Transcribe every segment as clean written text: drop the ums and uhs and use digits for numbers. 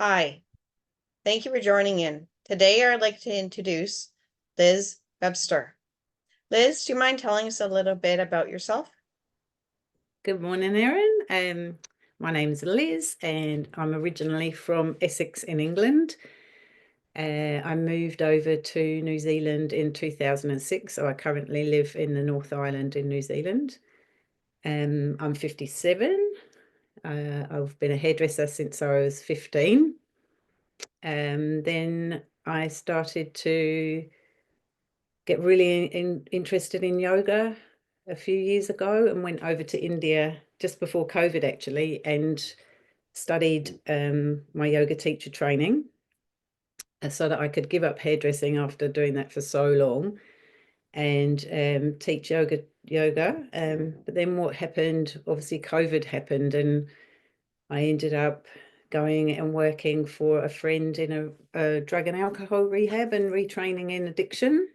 Hi, thank you for joining in. Today, I'd like to introduce Liz Webster. Liz, do you mind telling us a little bit about yourself? Good morning, Erin. My name's Liz, and I'm originally from Essex in England. I moved over to New Zealand in 2006, so I currently live in the North Island in New Zealand. I'm 57. I've been a hairdresser since I was 15. Then I started to get really interested in yoga a few years ago and went over to India just before COVID actually and studied my yoga teacher training so that I could give up hairdressing after doing that for so long and teach yoga. But then what happened, obviously COVID happened and I ended up going and working for a friend in a drug and alcohol rehab and retraining in addiction.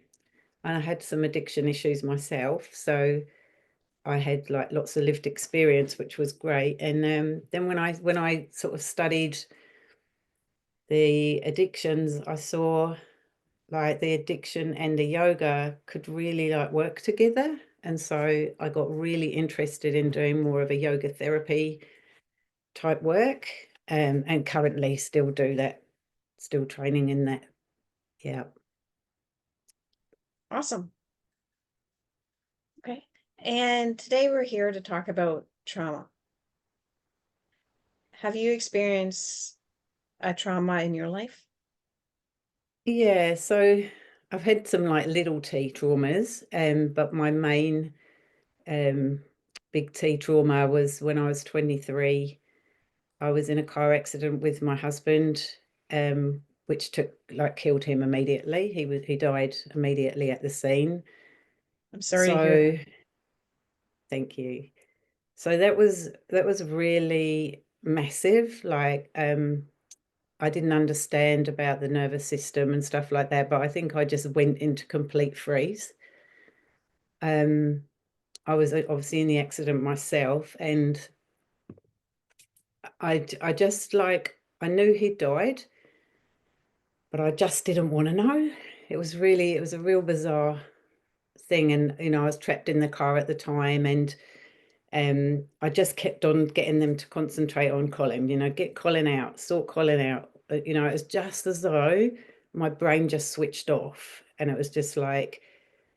And I had some addiction issues myself, so I had like lots of lived experience, which was great. And then when I sort of studied the addictions, I saw like the addiction and the yoga could really like work together. And so I got really interested in doing more of a yoga therapy type work, and currently still do that, still training in that. Yeah. Awesome. Okay. And today we're here to talk about trauma. Have you experienced a trauma in your life? Yeah, so I've had some like little T traumas, but my main um big T trauma was when I was 23. I was in a car accident with my husband, which killed him immediately. He died immediately at the scene. I'm sorry to hear So that. thank you. So that was really massive. Like I didn't understand about the nervous system and stuff like that, but I think I just went into complete freeze. Um, I was obviously in the accident myself, and I just like I knew he died, but I just didn't want to know. It was a real bizarre thing. And, I was trapped in the car at the time and I just kept on getting them to concentrate on Colin, get Colin out, sort Colin out. It was just as though my brain just switched off and it was just like,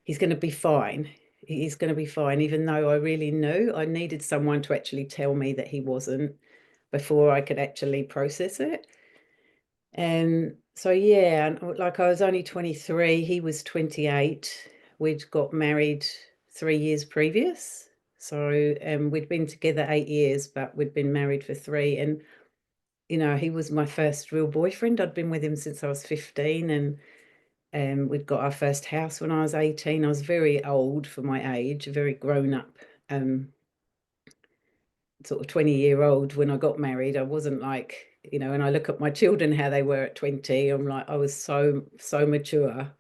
he's going to be fine. He's going to be fine, even though I really knew I needed someone to actually tell me that he wasn't before I could actually process it. So yeah, and like I was only 23, he was 28. We'd got married 3 years previous. So we'd been together 8 years, but we'd been married for three. And he was my first real boyfriend. I'd been with him since I was 15, and we'd got our first house when I was 18. I was very old for my age, very grown up, um, sort of 20-year-old when I got married. I wasn't like, when I look at my children, how they were at 20, I'm like, I was so mature.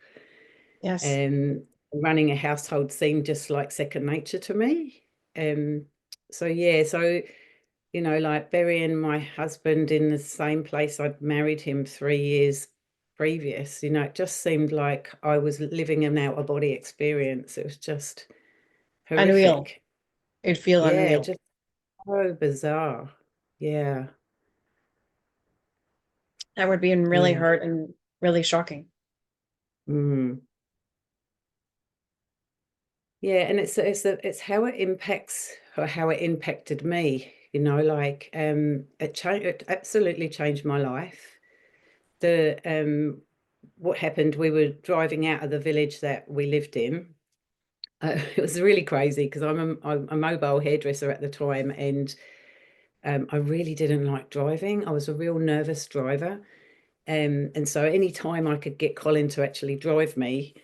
Yes. And running a household seemed just like second nature to me. Um, so yeah, so like burying my husband in the same place I'd married him 3 years previous, it just seemed like I was living an out of body experience. It was just Unreal. horrific. It'd feel Yeah, unreal. just so bizarre. Yeah. That would be really Yeah. hurt and really shocking. Mm. Yeah, and it's how it impacts or how it impacted me, like it absolutely changed my life. The What happened, we were driving out of the village that we lived in. It was really crazy because I'm a mobile hairdresser at the time, and I really didn't like driving. I was a real nervous driver. And so any time I could get Colin to actually drive me.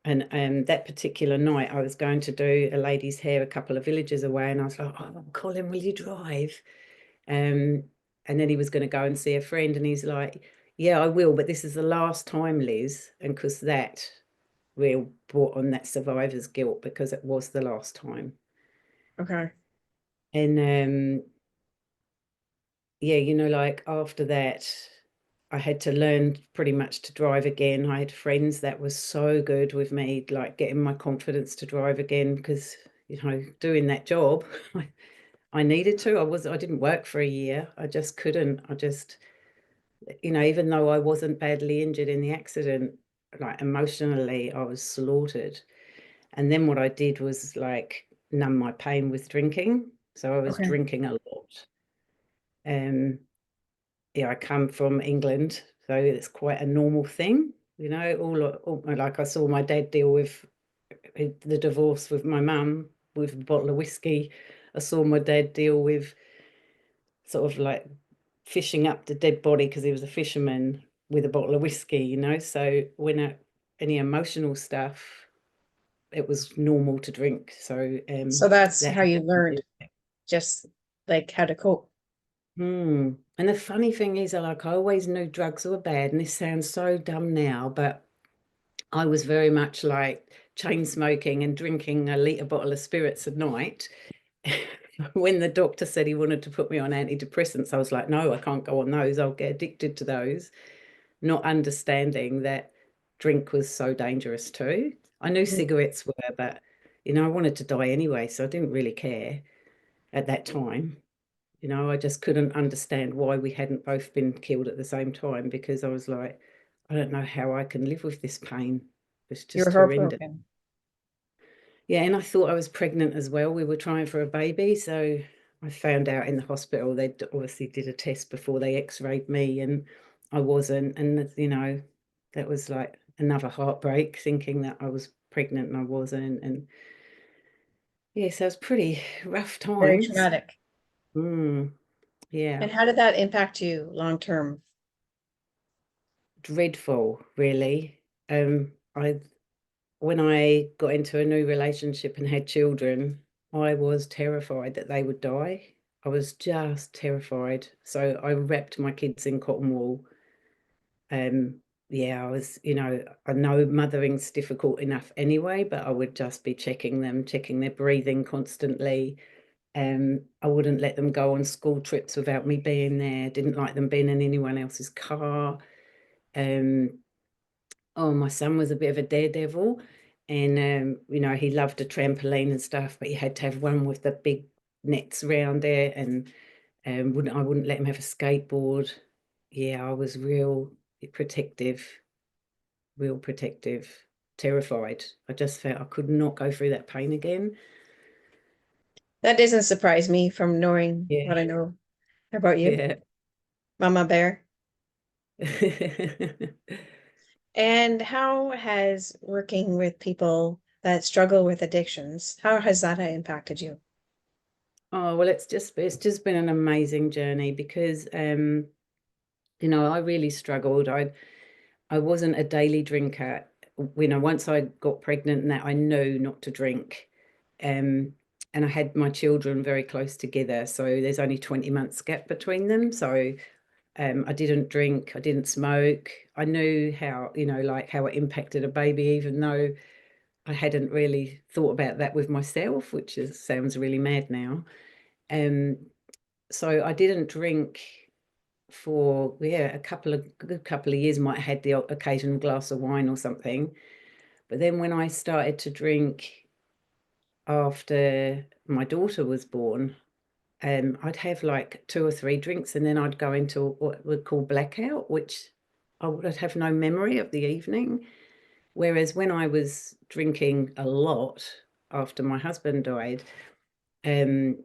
And that particular night, I was going to do a lady's hair a couple of villages away, and I was like, "Oh, Colin, will you drive?" Um, and then he was going to go and see a friend, and he's like, "Yeah, I will, but this is the last time, Liz." And because that real brought on that survivor's guilt because it was the last time. Okay. And yeah, like after that. I had to learn pretty much to drive again. I had friends that were so good with me, like getting my confidence to drive again, because, doing that job, I needed to. I didn't work for a year. I just couldn't. I just, even though I wasn't badly injured in the accident, like emotionally, I was slaughtered. And then what I did was like numb my pain with drinking. So I was Okay. drinking a lot. Um, yeah, I come from England, so it's quite a normal thing, all like I saw my dad deal with the divorce with my mum with a bottle of whiskey. I saw my dad deal with sort of like fishing up the dead body because he was a fisherman with a bottle of whiskey. So any emotional stuff, it was normal to drink. So So that's that how had you a learned big effect. just like how to cope. And the funny thing is, I always knew drugs were bad, and this sounds so dumb now, but I was very much like chain smoking and drinking a litre bottle of spirits a night. When the doctor said he wanted to put me on antidepressants, I was like, no, I can't go on those. I'll get addicted to those, not understanding that drink was so dangerous too. I knew Mhm. cigarettes were, but I wanted to die anyway, so I didn't really care at that time. I just couldn't understand why we hadn't both been killed at the same time, because I was like, I don't know how I can live with this pain. It's You were just horrendous. heartbroken. Yeah, and I thought I was pregnant as well. We were trying for a baby, so I found out in the hospital they obviously did a test before they x-rayed me, and I wasn't. And that was like another heartbreak, thinking that I was pregnant and I wasn't. And yeah, so it was pretty rough Very times. traumatic. Mm, yeah, And how did that impact you long term? dreadful, really. I When I got into a new relationship and had children, I was terrified that they would die. I was just terrified. So I wrapped my kids in cotton wool. Um, yeah, I know mothering's difficult enough anyway, but I would just be checking them, checking their breathing constantly. I wouldn't let them go on school trips without me being there. Didn't like them being in anyone else's car. Um, Oh, my son was a bit of a daredevil, and he loved a trampoline and stuff, but you had to have one with the big nets around it, and I wouldn't let him have a skateboard. Yeah, I was protective, real protective, terrified. I just felt I could not go through that pain again. That doesn't surprise me from knowing Yeah, what I know about you, yeah. Mama Bear. And how has working with people that struggle with addictions, how has that impacted you? Oh, well, it's just been an amazing journey, because I really struggled. I wasn't a daily drinker. Once I got pregnant and that, I knew not to drink. Um, and I had my children very close together. So there's only 20 months gap between them. So I didn't drink, I didn't smoke. I knew how, like how it impacted a baby, even though I hadn't really thought about that with myself, sounds really mad now. Um, so I didn't drink for a good couple of years. Might have had the occasional glass of wine or something, but then when I started to drink after my daughter was born, I'd have like two or three drinks, and then I'd go into what we'd call blackout, which I would have no memory of the evening. Whereas when I was drinking a lot after my husband died, um,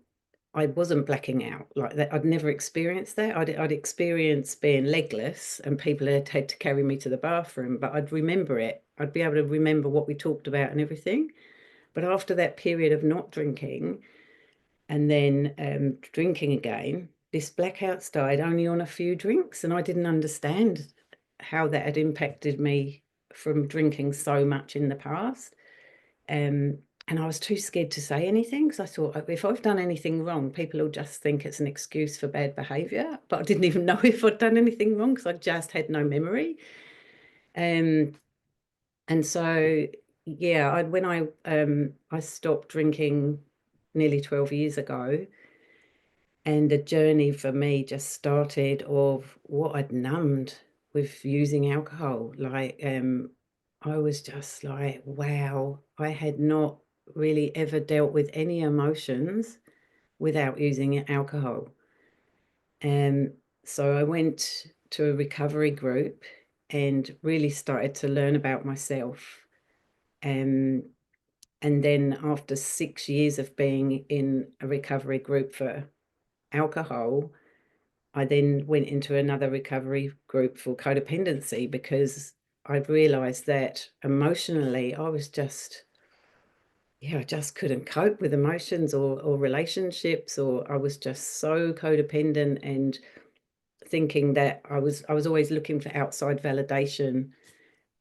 I wasn't blacking out like that. I'd never experienced that. I'd experienced being legless and people had to carry me to the bathroom, but I'd remember it. I'd be able to remember what we talked about and everything. But after that period of not drinking and then drinking again, this blackout started only on a few drinks, and I didn't understand how that had impacted me from drinking so much in the past. Um, and I was too scared to say anything, because I thought, if I've done anything wrong, people will just think it's an excuse for bad behavior. But I didn't even know if I'd done anything wrong, because I just had no memory. Um, and so, yeah, when I stopped drinking nearly 12 years ago, and the journey for me just started of what I'd numbed. with using alcohol. Like, I was just like, wow, I had not really ever dealt with any emotions without using alcohol. Um, so I went to a recovery group and really started to learn about myself. Um, and then after 6 years of being in a recovery group for alcohol, I then went into another recovery group for codependency because I'd realized that emotionally I was just, yeah, I just couldn't cope with emotions or relationships, or I was just so codependent and thinking that I was always looking for outside validation,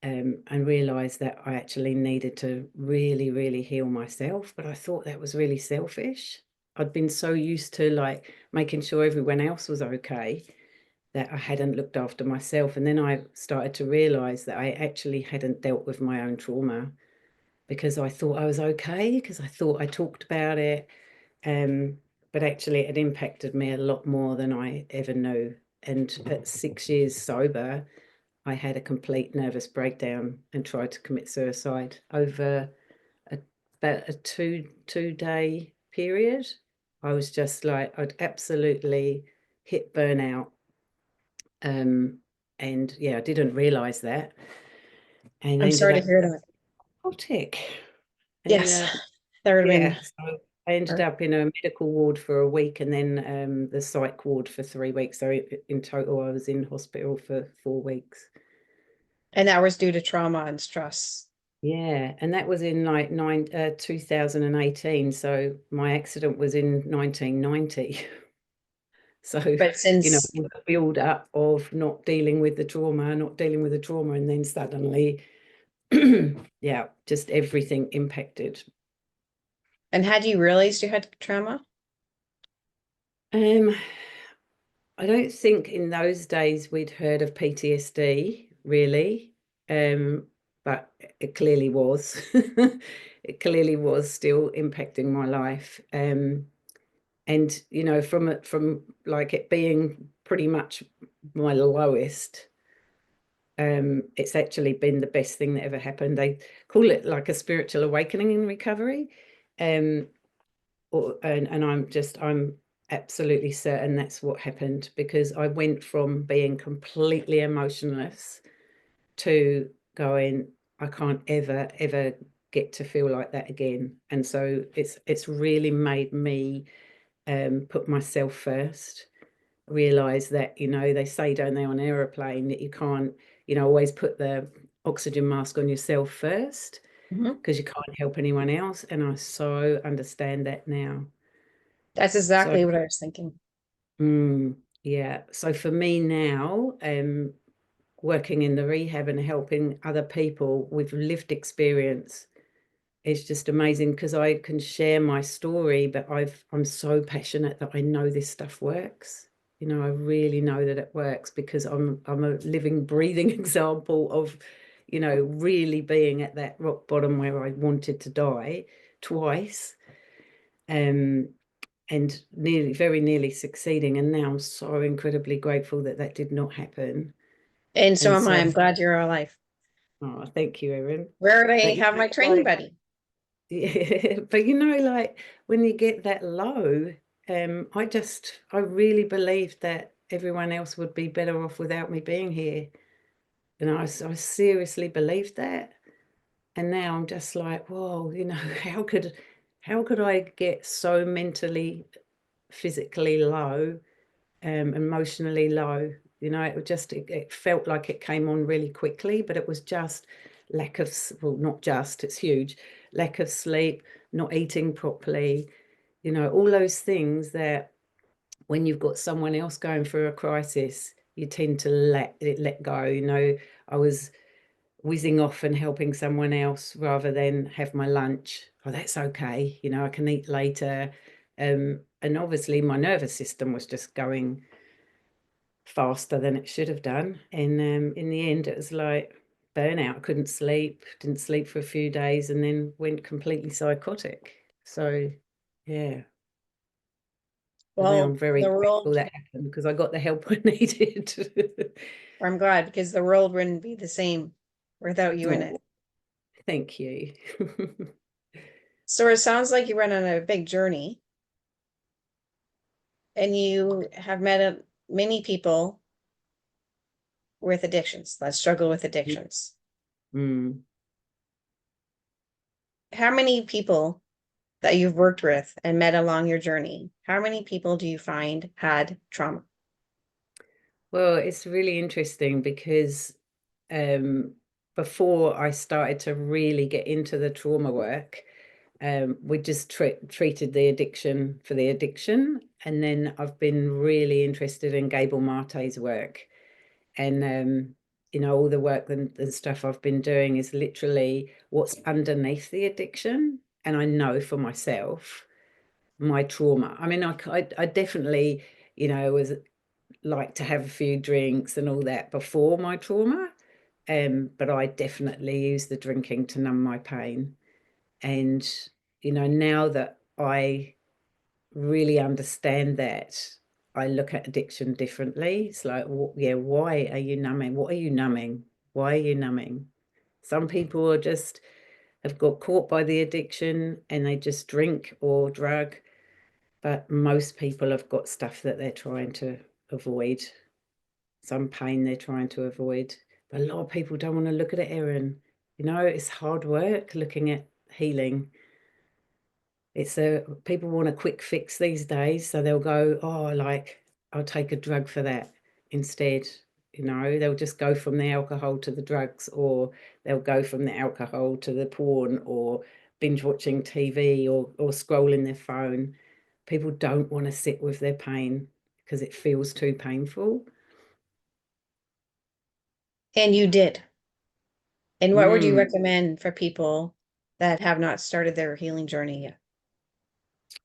and realized that I actually needed to really, really heal myself. But I thought that was really selfish. I'd been so used to like making sure everyone else was okay that I hadn't looked after myself. And then I started to realize that I actually hadn't dealt with my own trauma because I thought I was okay, because I thought I talked about it. Um, but actually, it impacted me a lot more than I ever knew. And at 6 years sober, I had a complete nervous breakdown and tried to commit suicide over a, about a two day period. I was just like, I'd absolutely hit burnout. Um, and yeah, I didn't realize that, and I'm ended sorry to up hear that. psychotic. And then, Yes, that would have been yeah, so I ended hard. up in a medical ward for a week, and then the psych ward for 3 weeks. So in total, I was in hospital for 4 weeks. And that was due to trauma and stress. Yeah, and that was in like 2018. So my accident was in 1990. So, But since, with the build up of not dealing with the trauma, and then suddenly, yeah, just everything impacted. and had you realized you had trauma? Um, I don't think in those days we'd heard of PTSD really, but it clearly was. It clearly was still impacting my life. And from like it being pretty much my lowest, it's actually been the best thing that ever happened. They call it like a spiritual awakening in recovery. um and I'm absolutely certain that's what happened, because I went from being completely emotionless to going, I can't ever get to feel like that again. And so it's really made me put myself first, realize that, they say, don't they, on aeroplane, that you can't, always put the oxygen mask on yourself first Mhm. because you can't help anyone else. And I so understand that now. That's So exactly what I was thinking. yeah, so for me now, working in the rehab and helping other people with lived experience, it's just amazing because I can share my story, but I'm so passionate that I know this stuff works. I really know that it works because I'm a living, breathing example of, really being at that rock bottom where I wanted to die twice, um, and very nearly succeeding. And now I'm so incredibly grateful that that did not happen. And so And am I. so, I'm glad you're alive. oh, thank you, Erin. Where would I But have my training like, buddy? yeah, but like when you get that low, I really believed that everyone else would be better off without me being here. And I seriously believed that. And now I'm just like, whoa, how could I get so mentally, physically low, emotionally low? It felt like it came on really quickly, but it was just lack of, well, not just, it's huge, lack of sleep, not eating properly, all those things that when you've got someone else going through a crisis, you tend to let go. I was whizzing off and helping someone else rather than have my lunch. Oh, that's okay. I can eat later. And obviously my nervous system was just going faster than it should have done. And in the end, it was like burnout. I couldn't sleep, didn't sleep for a few days, and then went completely psychotic. So, yeah. And now Well, I'm very the grateful world, that happened because I got the help I needed. I'm glad because the world wouldn't be the same without you in it. Oh, thank you. So it sounds like you went on a big journey and you have met many people with addictions that struggle with addictions. Mm. How many people that you've worked with and met along your journey, how many people do you find had trauma? Well, it's really interesting because um, before I started to really get into the trauma work, we just treated the addiction for the addiction. And then I've been really interested in Gabor Mate's work. And, all the work and stuff I've been doing is literally what's underneath the addiction. And I know for myself, my trauma. I mean, I definitely, was like to have a few drinks and all that before my trauma. But I definitely use the drinking to numb my pain. And, now that I really understand that, I look at addiction differently. It's like, yeah, why are you numbing? What are you numbing? Why are you numbing? Some people are just have got caught by the addiction and they just drink or drug, but most people have got stuff that they're trying to avoid, some pain they're trying to avoid. But a lot of people don't want to look at it, Erin. It's hard work looking at healing. It's a people want a quick fix these days, so they'll go, oh, like I'll take a drug for that instead. They'll just go from the alcohol to the drugs, or they'll go from the alcohol to the porn, or binge watching TV, or scrolling their phone. People don't want to sit with their pain because it feels too painful. And you did. And what would you Mm. recommend for people that have not started their healing journey yet?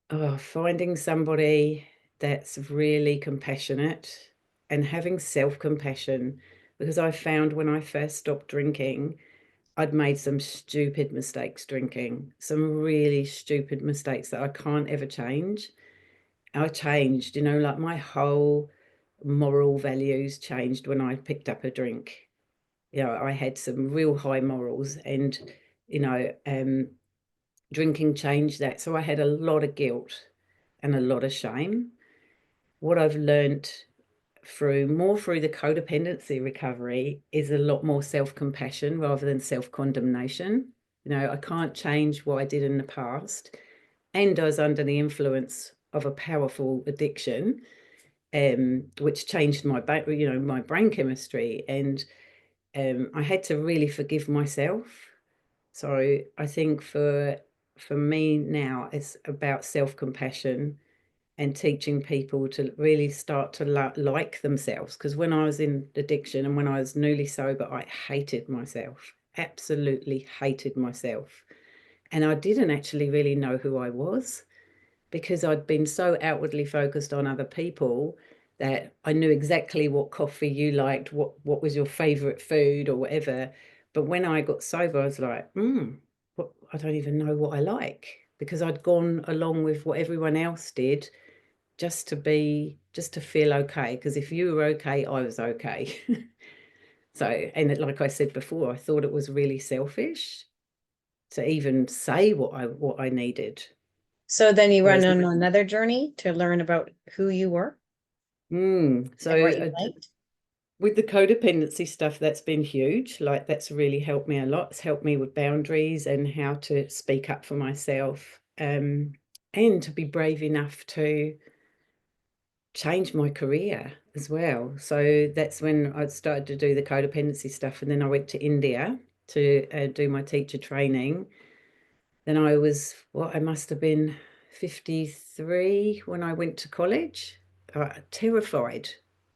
Oh, finding somebody that's really compassionate and having self-compassion, because I found when I first stopped drinking, I'd made some stupid mistakes drinking, some really stupid mistakes that I can't ever change. I changed, like my whole moral values changed when I picked up a drink. I had some real high morals, and you know, um, drinking changed that. So I had a lot of guilt and a lot of shame. What I've learnt through the codependency recovery is a lot more self-compassion rather than self-condemnation. I can't change what I did in the past, and I was under the influence of a powerful addiction, which changed my brain chemistry, and I had to really forgive myself. So I think for me now, it's about self-compassion and teaching people to really start to like themselves. Because when I was in addiction and when I was newly sober, I hated myself, absolutely hated myself. And I didn't actually really know who I was because I'd been so outwardly focused on other people that I knew exactly what coffee you liked, what was your favorite food or whatever. But when I got sober, I was like, I don't even know what I like, because I'd gone along with what everyone else did just to feel okay. Because if you were okay, I was okay. So, and like I said before, I thought it was really selfish to even say what I needed. So then you went Whereas, on another journey to learn about who you were so and what you liked. with the codependency stuff, that's been huge. Like, that's really helped me a lot. It's helped me with boundaries and how to speak up for myself, and to be brave enough to change my career as well. So that's when I started to do the codependency stuff. And then I went to India to do my teacher training. Then I must have been 53 when I went to college, terrified.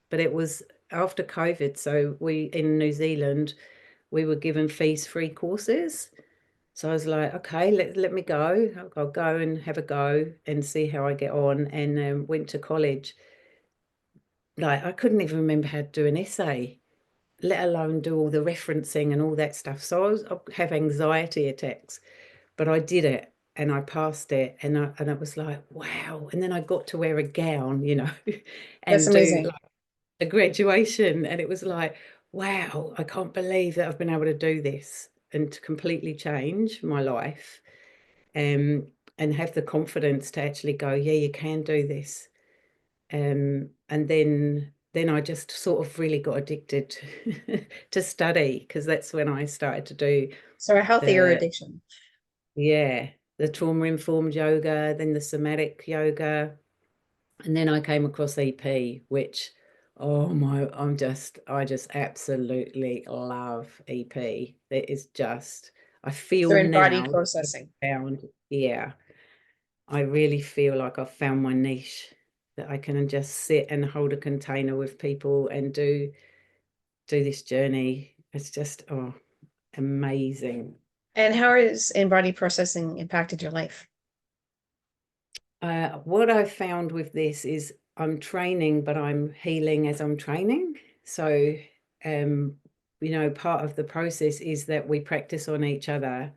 But it was after COVID. So in New Zealand, we were given fees-free courses. So I was like, okay, let me go. I'll go and have a go and see how I get on. And went to college. Like, I couldn't even remember how to do an essay, let alone do all the referencing and all that stuff. So I'd have anxiety attacks, but I did it. and I passed it, and it was like, wow. And then I got to wear a gown, That's and do amazing. like a graduation, and it was like, wow, I can't believe that I've been able to do this and to completely change my life, um, and have the confidence to actually go, yeah, you can do this. And then I just sort of really got addicted to study, because that's when I started to do So a healthier the, addiction. yeah, the trauma-informed yoga, then the somatic yoga, and then I came across EP, which, oh my, I just absolutely love EP. It is just, I So feel embodied now that I've processing. found, yeah, I really feel like I've found my niche, that I can just sit and hold a container with people and do this journey. It's just, oh, amazing. And how has embodied processing impacted your life? What I've found with this is I'm training, but I'm healing as I'm training. So, um, part of the process is that we practice on each other.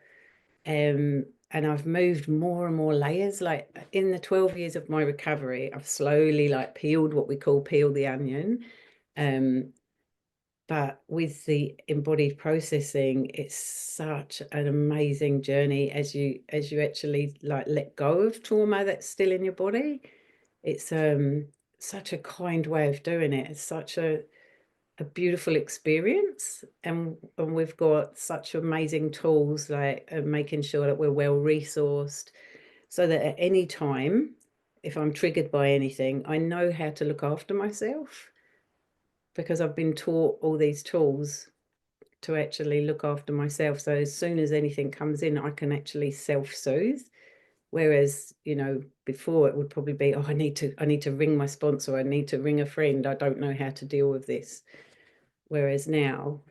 And I've moved more and more layers. Like in the 12 years of my recovery, I've slowly like peeled what we call peel the onion. Um, but with the embodied processing, it's such an amazing journey as you actually like let go of trauma that's still in your body. It's such a kind way of doing it. It's such a beautiful experience, and we've got such amazing tools, like making sure that we're well resourced, so that at any time, if I'm triggered by anything, I know how to look after myself, because I've been taught all these tools to actually look after myself. So as soon as anything comes in, I can actually self-soothe. Whereas, before it would probably be, oh, I need to ring my sponsor, I need to ring a friend, I don't know how to deal with this. Whereas now,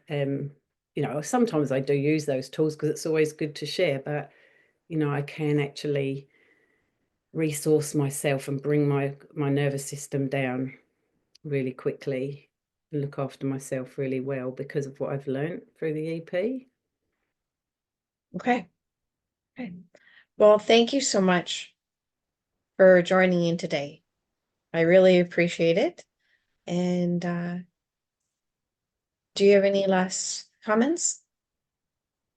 sometimes I do use those tools because it's always good to share, but I can actually resource myself and bring my nervous system down really quickly and look after myself really well because of what I've learned through the EP. Okay. Okay. Well, thank you so much for joining in today. I really appreciate it. And do you have any last comments?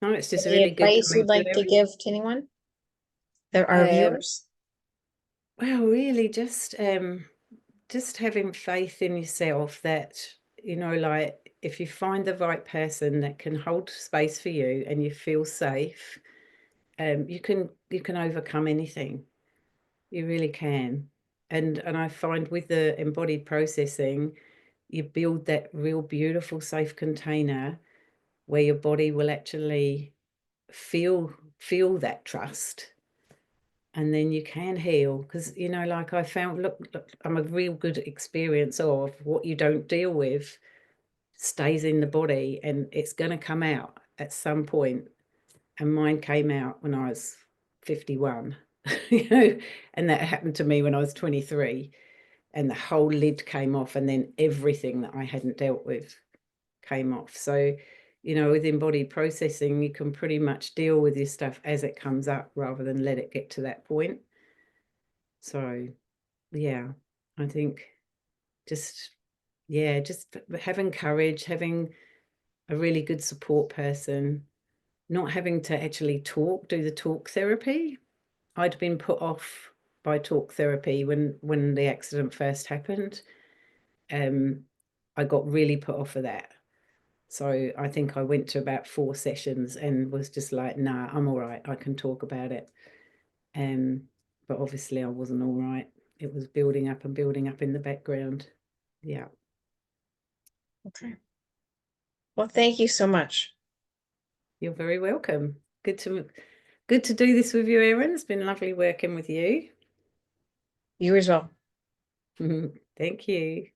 No, it's just Any really good advice coming you'd to like to give to anyone that our everyone. viewers? Well, really, just having faith in yourself that, like if you find the right person that can hold space for you and you feel safe, you can overcome anything. You really can. And I find with the embodied processing, you build that real beautiful safe container where your body will actually feel that trust, and then you can heal. Because like I found, look, I'm a real good experience of what you don't deal with stays in the body, and it's going to come out at some point. And mine came out when I was 51, and that happened to me when I was 23, and the whole lid came off, and then everything that I hadn't dealt with came off. So, with embodied processing, you can pretty much deal with your stuff as it comes up rather than let it get to that point. So, yeah, I think just, yeah, just having courage, having a really good support person, not having to actually do the talk therapy. I'd been put off by talk therapy when the accident first happened. I got really put off of that. So I think I went to about 4 sessions and was just like, nah, I'm all right. I can talk about it. Um, but obviously I wasn't all right. It was building up and building up in the background. Yeah. Okay. Well, thank you so much. You're very welcome. Good to do this with you, Erin. It's been lovely working with you. You as well. Thank you.